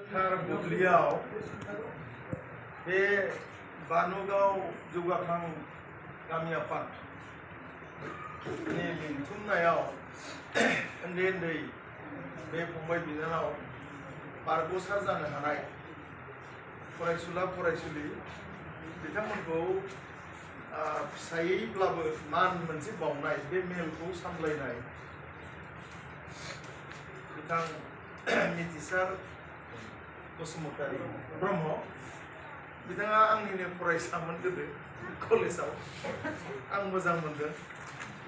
गोथार बुब्लियाव बे बानुगाव जौगाखां गामि आफादनि लिंथुमनायाव उन्दै उन्दै बे फंबाय बिनानाव बारग'सार जानो हानाय फरायसुला फरायसुलि बिथांमोनखौ फिसायैब्लाबो मान मोनसे बावनाय बे मेलखौ सामलायनाय बिथां मिथिसार बसुमतारी ब्रह्म बिथाङा आंनिनो फरायसामोन गोदो कलेजाव आं मोजां मोनदों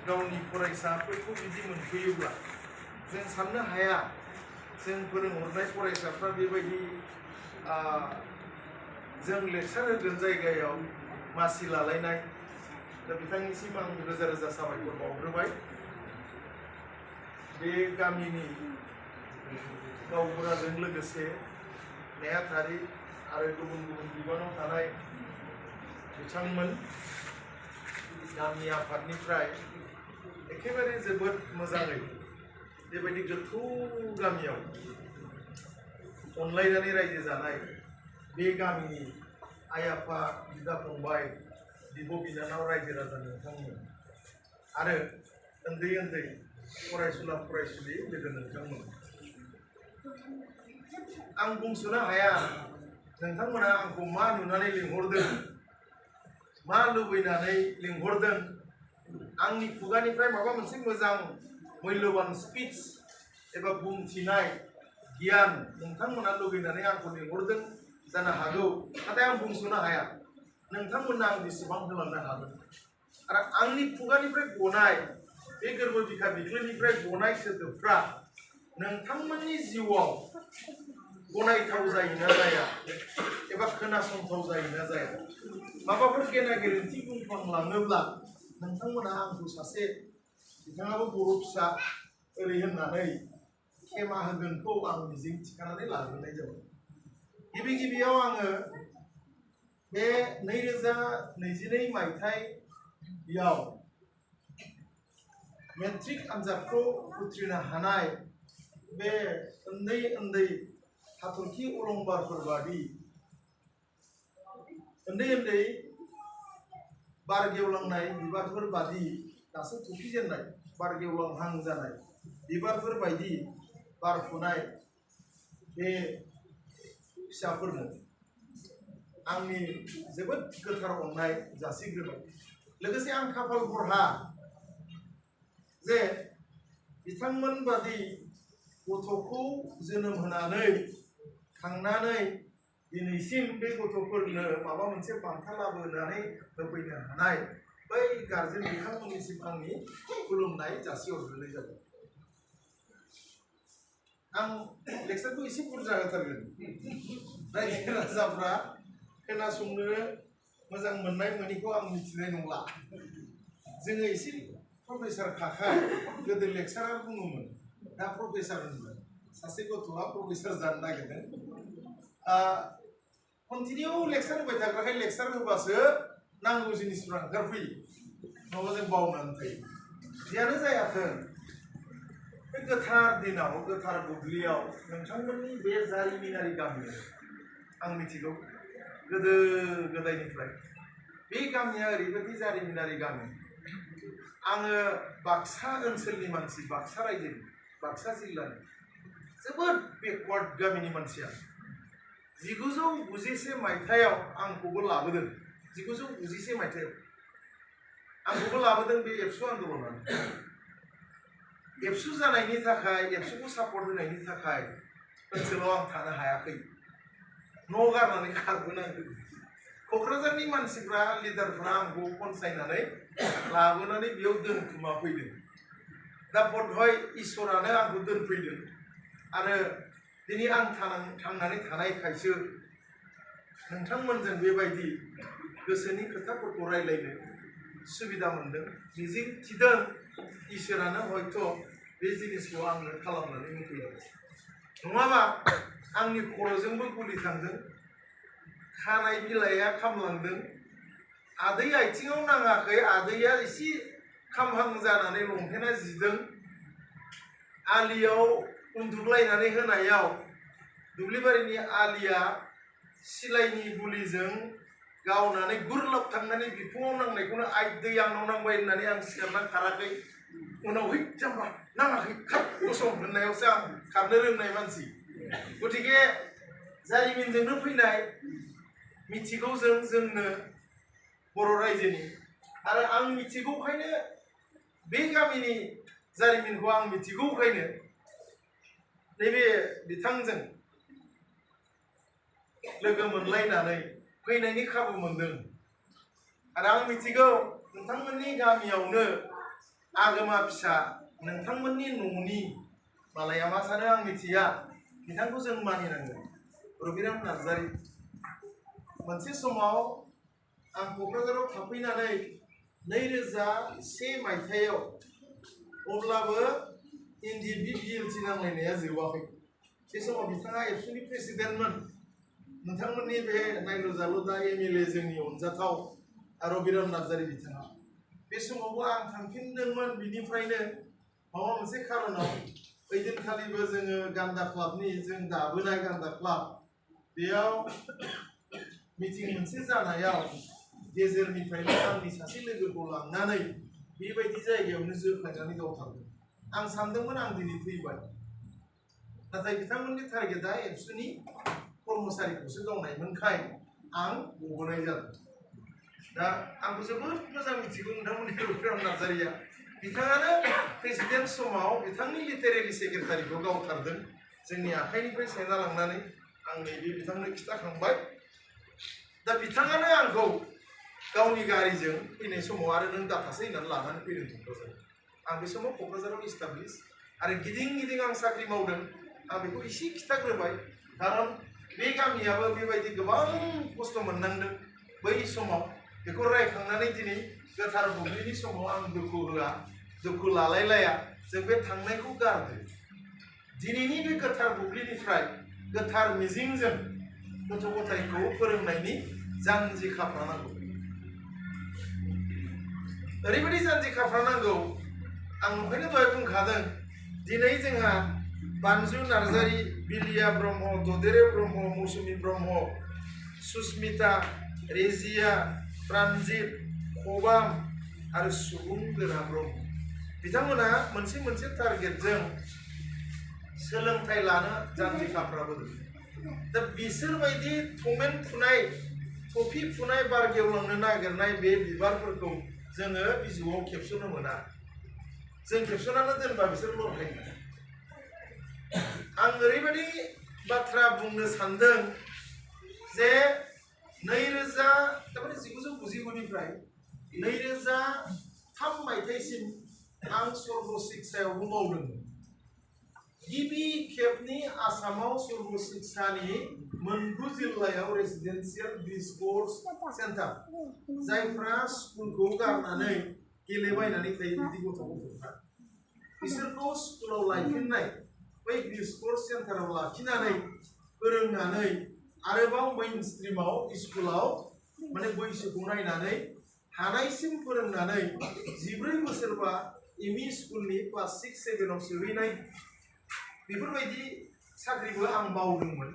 गावनि फरायसाफोरखौ बिदि मोनफैयोब्ला जों साननो हाया जों फोरोंहरनाय फरायसाफ्रा बेबायदि जों लेक्सार होगोन जायगायाव मासि लालायनाय दा बिथांनिसिम आं रोजा रोजा साबायखर बावग्रोबाय बे गामिनि गावबुराजों लोगोसे नेहाथारि आरो गुबुन गुबुन बिबानाव थानाय बिथांमोन गामि आफादनिफ्राय एखेबारे जोबोद मोजाङै बेबायदि गोथौ गामियाव अनलायनानै रायजो जानाय बे गामिनि आइ आफा बिदा फंबाय बिब' बिनानाव रायजो राजा नोंथांमोन आरो उन्दै उन्दै फरायसुला फरायसुलि लोगो नोंथांमोन आं बुंस'नो हाया नोंथांमोना आंखौ मा नुनानै लिंहरदों मा लुबैनानै लिंहरदों आंनि खुगानिफ्राय माबा मोनसे मोजां मूल्यबान स्पिच एबा बुंथिनाय गियान नोंथांमोना लुबैनानै आंखौ लिंहरदों जानो हागौ नाथाय आं बुंस'नो हाया नोंथांमोना आं बेसेबां होलांनो हागोन आरो आंनि खुगानिफ्राय गनाय बे गोरबो बिखा बिख्लोनिफ्राय गनाय सोदोबफ्रा नोंथांमोननि जिउआव गनायथाव जायोना जाया एबा खोनासंथाव जायोना जाया माबाफोर गेना गोरोन्थि बुंफ्लांलाङोब्ला नोंथांमोना आंखौ सासे बिथाङाबो बर' फिसा ओरै होननानै खेमा होगोनखौ आं मिजिं थिखानानै लाग्रोनाय जाबाय गिबि गिबियाव आङो बे 2022 मायथाइयाव मेट्रिक आनजादखौ उथ्रिनो हानाय बे उन्दै उन्दै हाथरखि अलंबारफोर बादि उन्दै उन्दै बार गेवलांनाय बिबारफोर बादि दासो थुखिजेननाय बार गेवलांहां जानाय बिबारफोर बायदि बारफुनाय बे फिसाफोरनो आंनि जोबोद गोथार अननाय जासिग्रोबाय लोगोसे आं खाफाल बरहा जे बिथांमोन बादि गथ'खौ जोनोम होनानै खांनानै दिनैसिम बे गथ'फोरनो माबा मोनसे बान्था लाबोनानै होफैनो हानाय बै गार्जेन बिथांमोननिसिम आंनि खुलुमनाय जासिहरग्रोनाय जाबाय आं लेक्सारखौ एसे बुरजा होथारगोन रायजो राजाफ्रा खोनासंनो मोजां मोननाय मोनैखौ आं मिथिनाय नंला जोङो एसे प्रफेसार खाखाय गोदो लेक्सारार बुङोमोन दा प्रफेसार होनबाय सासे गथ'आ प्रफेसार जानो नागिरदों कन्टिनिउ लेक्सार होबाय थाग्राखाय लेक्सार होबासो नांगौ जिनिसफ्रा ओंखारफैयो नङाबा जों बावनानै थायो जियानो जायाथों बे गोथार दिनाव गोथार बुब्लियाव नोंथांमोननि बे जारिमिनारि गामियाव आं मिथिगौ गोदो गोदायनिफ्राय बे गामिया ओरैबायदि जारिमिनारि गामि आङो बाक्सा ओनसोलनि मानसि बाक्सा रायजोनि बाक्सा जिल्लानि जोबोद बेकवार्ड गामिनि मानसिया 1991 मायथाइयाव आंखौबो लाबोदों 1991 मायथाइयाव आंखौबो लाबोदों बे एबसु आन्दलनाव एबसु जानायनि थाखाय एबसुखौ सापर्ट होनायनि थाखाय ओनसोलाव आं थानो हायाखै न' गारनानै खारबोनांदों क'क्राझारनि मानसिफ्रा लिडारफ्रा आंखौ पन्सायनानै लाबोनानै बेयाव दोनखुमा फैदों दा बधय इसोरानो आंखौ दोनफैदों आरो दिनै आं थांनानै थानायखायसो नोंथांमोनजों बेबायदि गोसोनि खोथाफोरखौ रायलायनो सुबिदा मोनदों मिजिं थिदों इसोरानो हयथ' बे जिनिसखौ आंनो खालामनानै होफैदों नङाबा आंनि खर'जोंबो गुलि थांदों खानाय बिलाइया खामलांदों आदै आथिङाव नाङाखै आदैया एसे खामहां जानानै लंपेन्टआ जिदों आलियाव उन्दुलायनानै होनायाव दुब्लिबारिनि आलिया सिलाइनि गुलिजों गावनानै गुरलाब थांनानै बिखुङाव नांनायखौनो आइ दै आंनाव नांबाय होननानै आं सिखारना खाराखै उनाव है जाम्बा नाङाखै खार गसं होननायावसो आं खारनो रोंनाय मानसि गतिके जारिमिनजोंनो फैनाय मिथिगौ जोंनो बर' रायजोनि आरो आं मिथिगौखायनो बे गामिनि जारिमिनखौ आं मिथिगौखायनो नैबे बिथांजों लोगो मोनलायनानै फैनायनि खाबु मोनदों आरो आं मिथिगौ नोंथांमोननि गामियावनो आगोमा फिसा नोंथांमोननि न'नि मालाया मा सानो आं मिथिया बिथांखौ जों मानिनांगोन रबिराम नार्जारि मोनसे समाव आं क'क्राझाराव थाफैनानै 2001 मायथाइयाव अब्लाबो एनडिएफबि बिएलटि नांलायनाया जोबाखै बे समाव बिथाङा एबसुनि प्रेसिडेन्टमोन नोंथांमोननि बे नायलु जालु दा एमएलए जोंनि अनजाथाव रबिराम नार्जारि बिथाङा बे समावबो आं थांफिनदोंमोन बिनिफ्रायनो माबा मोनसे खारनाव ओइदिनखालिबो जोङो गान्दा क्लाबनि जों दाबोनाय गान्दा क्लाब बेयाव मिटिं मोनसे जानायाव गेजेरनिफ्रायनो आंनि सासे लोगोखौ लांनानै बेबायदि जायगायावनो जोख्लायनानै गावथारदों आं सानदोंमोन आं दिनै थैबाय नाथाय बिथांमोननि टारगेटआ एबसुनि कर्मचारिखौसो गावनायमोनखाय आं गबोनाय जादों दा आंखौ जोबोद मोजां मिथिगौ नोंथांमोननि रबिराम नार्जारिया बिथाङानो प्रेसिडेन्ट समाव बिथांनि लिटारेरि सेक्रेटारिखौ गावथारदों जोंनि आखाइनिफ्राय सेना लांनानै आं नैबे बिथांनो खिथाखांबाय दा बिथाङानो आंखौ गावनि गारिजों फैनाय समाव आरो नों दाथासै होननानै लानानै फैदों क'क्राझार आं बे समाव क'क्राझाराव इस्टाब्लिश आरो गिदिं गिदिं आं साख्रि मावदों आं बेखौ एसे खिथाग्रोबाय खारन बे गामियाबो बेबायदि गोबां खस्थ' मोननांदों बै समाव बेखौ रायखांनानै दिनै गोथार बुब्लिनि समाव आं दुखु होआ दुखु लालायलाया जों बे थांनायखौ गारदो दिनैनि बे गोथार बुब्लिनिफ्राय गोथार मिजिंजों गथ' गथायखौ फोरोंनायनि जानजि खाफ्रानांगौ ओरैबायदि जानजि खाफ्रानांगौ आं ओंखायनो दहाय बुंखादों दिनै जोंहा बानजु नार्जारि बिलिया ब्रह्म ददेरे ब्रह्म मौसुमि ब्रह्म सुस्मिता रेजिया प्रानजित खबाम आरो सुबुंगोरा ब्रह्म बिथांमोना मोनसे टारगेटजों सोलोंथाइ लानो जानजि खाफ्राबोदों दा बिसोरबायदि थमेन फुनाय थफि फुनाय बार गेवलांनो नागिरनाय बे बिबारफोरखौ जोङो बिजौआव खेबस'नो मोना जों खेबस'नानै दोनबा बिसोर लरहायो आं ओरैबायदि बाथ्रा बुंनो सानदों जे 1999निफ्राय 2003 मायथाइसिम आं सर्व शिक्षायावबो मावदोंमोन गिबि खेबनि आसामाव सर्व शिक्षानि मोनगु जिल्लायाव रेसिडेन्सियेल डिस्कर्स सेन्टार जायफ्रा स्कुलखौ गारनानै गेलेबायनानै थायो बिदि गथ'फ्रा बिसोरखौ स्कुलाव लायफिननाय बै डिस्कर्स सेन्टाराव लाखिनानै फोरोंनानै आरोबाव मेइन स्ट्रिमाव स्कुलाव माने बैसोखौ नायनानै हानायसिम फोरोंनानै 14 बोसोरबा एमइ स्कुलनि क्लास 6, 7 आव सोहैनाय बेफोरबायदि साख्रिबो आं मावदोंमोन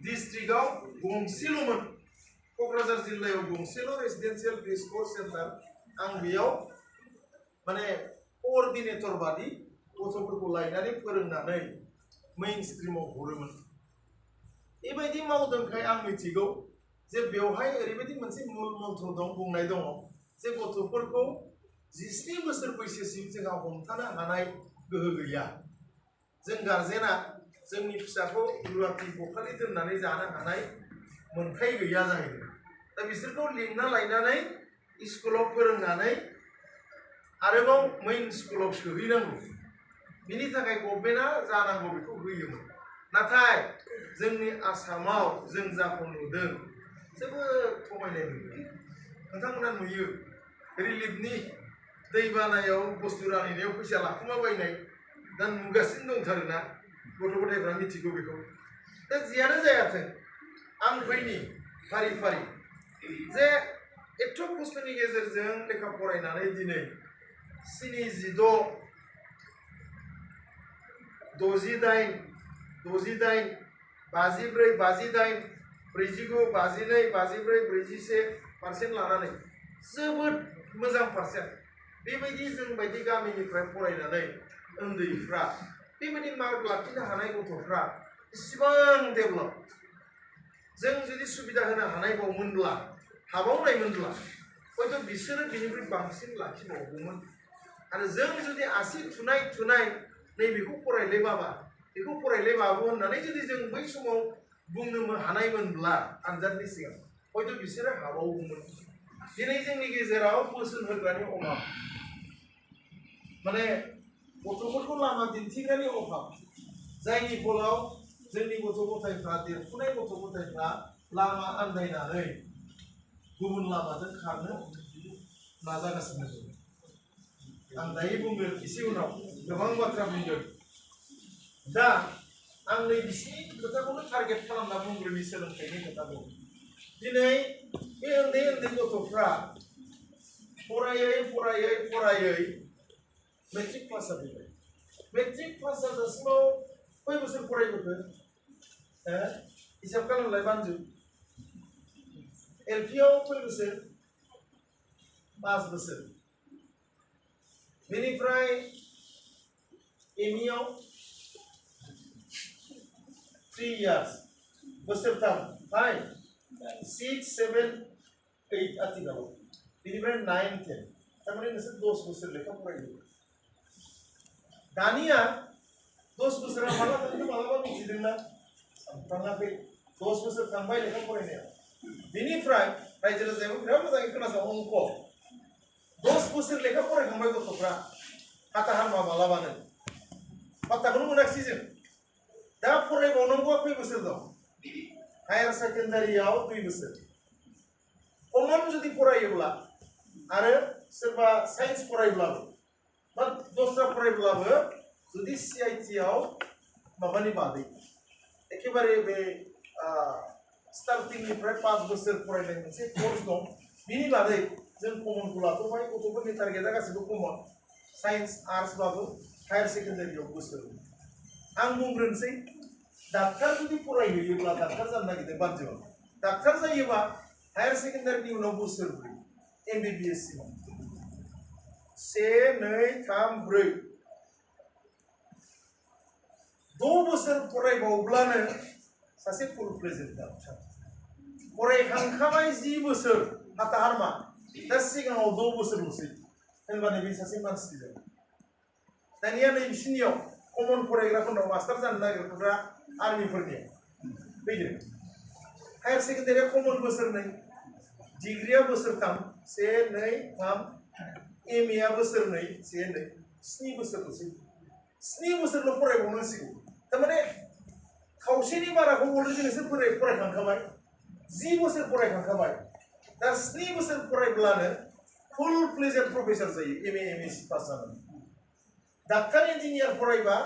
डिस्ट्रिक्टआव गंसेल'मोन क'क्राझार जिल्लायाव गंसेल' रेसिडेन्सियेल डिस्कर्स सेन्टार आं बेयाव माने क'अर्डिनेटर बादि गथ'फोरखौ लायनानै फोरोंनानै मेइन स्ट्रिमाव हरोमोन बेबायदि मावदोंखाय आं मिथिगौ जे बेवहाय ओरैबायदि मोनसे मुल मन्त्र दं बुंनाय दङ जे गथ'फोरखौ 17 बोसोर बैसोसिम जोंहा हमथानो हानाय गोहो गैया जों गार्जेना जोंनि फिसाखौ रुवाथि बखालि दोननानै जानो हानाय मोनथाय गैया जाहैदों दा बिसोरखौ लिंना लायनानै स्कुलाव फोरोंनानै आरोबाव मेइन स्कुलाव सोहैनांगौ बिनि थाखाय गभर्नमेन्टआ जानांगौ बेखौ होयोमोन नाथाय जोंनि आसामाव जों जाखौ नुदों जोबोद थगायनाय नुयो नोंथांमोना नुयो रिलिफनि दैबानायाव बुस्थु रानहैनायाव फैसा लाखुमाबायनाय दा नुगासिनो दंथारोना गथ' गथायफ्रा मिथिगौ बेखौ दा जियानो जायाथों आं फैनि फारि फारि जे एथ' खस्थ'नि गेजेरजों लेखा फरायनानै दिनै 76, 68 54, 58, 49, 52, 54, 41% लानानै जोबोद मोजां पारसेन्ट बेबायदि जों बायदि गामिनिफ्राय फरायनानै उन्दैफ्रा बेबायदि मार्क लाखिनो हानाय गथ'फ्रा इसिबां डेभेलप जों जुदि सुबिदा होनो हानायबावमोनब्ला हाबावनायमोनब्ला हयथ' बिसोरो बिनिख्रुइ बांसिन लाखिबावगौमोन आरो जों जुदि आसि थुनाय नैबेखौ फरायलायबाबा बेखौ फरायलायबाबो होननानै जुदि जों बै समाव बुंनो हानायमोनब्ला आनजादनि सिगां हयथ' बिसोरो हाबावगौमोन दिनै जोंनि गेजेराव बोसोन होग्रानि अभाब माने गथ'फोरखौ लामा दिन्थिग्रानि अभाब जायनि फलाव जोंनि गथ' गथायफ्रा देरफुनाय गथ' गथायफ्रा लामा आन्दायनानै गुबुन लामाजों खारनो नाजागासिनो दं आं दायो बुंगोन एसे उनाव गोबां बाथ्रा बुंगोन दा आं नै बिसिनि खोथाखौनो टारगेट खालामना बुंग्रोनि सोलोंथाइनि खोथाखौ दिनै बे उन्दै गथ'फ्रा फरायै मेट्रिक पास जाबाय मेट्रिक पास जाजासिमाव खय बोसोर फरायबोखो हिसाब खालामलाय बानजु एलपिआव खय बोसोर 5 बोसोर बेनिफ्राय एमइआव 3 years बोसोरथाम 6, 7, 8 आथिखालाव बेनिफ्राय 9, 10 थारमाने नोंसोर 10 बोसोर लेखा फरायदों दानिया 10 बोसोरा माला थांखो मालाबा मिथिदोंना थाङाखै 10 बोसोर थांबाय लेखा फरायनाया बेनिफ्राय रायजो राजायाबो बिराद मोजाङै खोनासङो अंक 10 बोसोर लेखा फरायखांबाय गथ'फ्रा हाथा हारमा मालाबानो पात्ताखौनो मोनाखिसै जों दा फरायबावनांगौआ खै बोसोर दं हायार सेकेन्डारियाव 2 बोसोर कमन जुदि फरायोब्ला आरो सोरबा साइन्स फरायब्लाबो बा दस्रा फरायब्लाबो जुदि सिआइटिआव माबानि बादै एखेबारे बे स्टार्टिंनिफ्राय 5 बोसोर फरायनाय मोनसे कर्स दं बिनि बादै जों कमनखौ लाथ'बाय गथ'फोरनि टारगेटआ गासिबो कमन साइन्स आर्ट्सबाबो हायार सेकेन्डारियाव बोसोर आं बुंग्रोनोसै डाक्टार जुदि फरायहैयोब्ला डाक्टार जानो नागिरदों बानजुआव डाक्टार जायोबा हायार सेकेन्डारिनि उनाव बोसोरब्रै एमबिबिएस सिमाव 1, 2, 3, 4 6 बोसोर फरायबावब्लानो सासे फुल प्लेजेड डाक्टार फरायखांखाबाय 10 बोसोर हाथा हारमा दा सिगाङाव 6 बोसोरल'सै होनबानो बे सासे मानसि जायो दानिया नै बिसिनियाव कमन फरायग्राफोरनाव मास्टार जानो नागिरग्रा आर्मिफोरनियाव फैदो हायार सेकेन्डारिया कमन बोसोरनै डिग्रिया बोसोरथाम 1, 2, 3 एमएआ बोसोरनै 1, 2 7 बोसोरल'सै 7 बोसोरल' फरायबावनांसिगौ थारमाने खावसेनि बाराखौ अलरेडि नोंसोर फरायखांखाबाय 10 बोसोर फरायखांखाबाय दा 7 बोसोर फरायब्लानो फुल प्लेजेड प्रफेसर जायो एमए एमएससि पास जानानै डाक्टार इन्जिनियार फरायबा